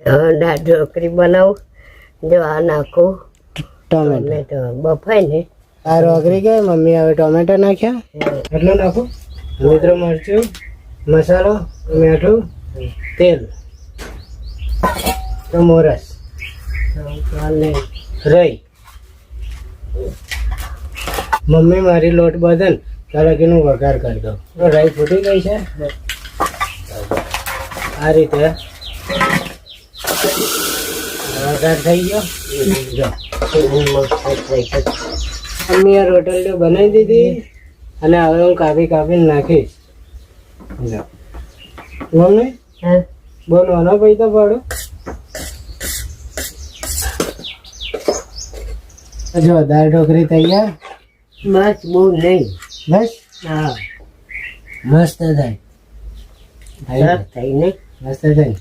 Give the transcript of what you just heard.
દાળ ઢોકળી બનાવું. જો આ નાખું ટોમેટો બફાય ને આ રોકરી કે મમ્મી હવે ટોમેટો નાખ્યા એટલું નાખું. મિત્રો મરચું, મસાલો, મીઠું, તેલ, મોરસ, રહી. મમ્મી મારી લોટ બદલ તળકીનું વઘાર કરી દો. રાઈ ફૂટી ગઈ છે. આ રીતે વઘાર થઈ ગયો. મમ્મી આ રોટલીઓ બનાવી દીધી અને હવે હું કાપીને નાખીશ. મમ્મી બહુ નાનો પૈતો પાડો. જો દાળ ઢોકળી તૈયાર. બસ બહુ નહીં. બસ હા મસ્ત થાય. થઈ ને મસ્ત થાય.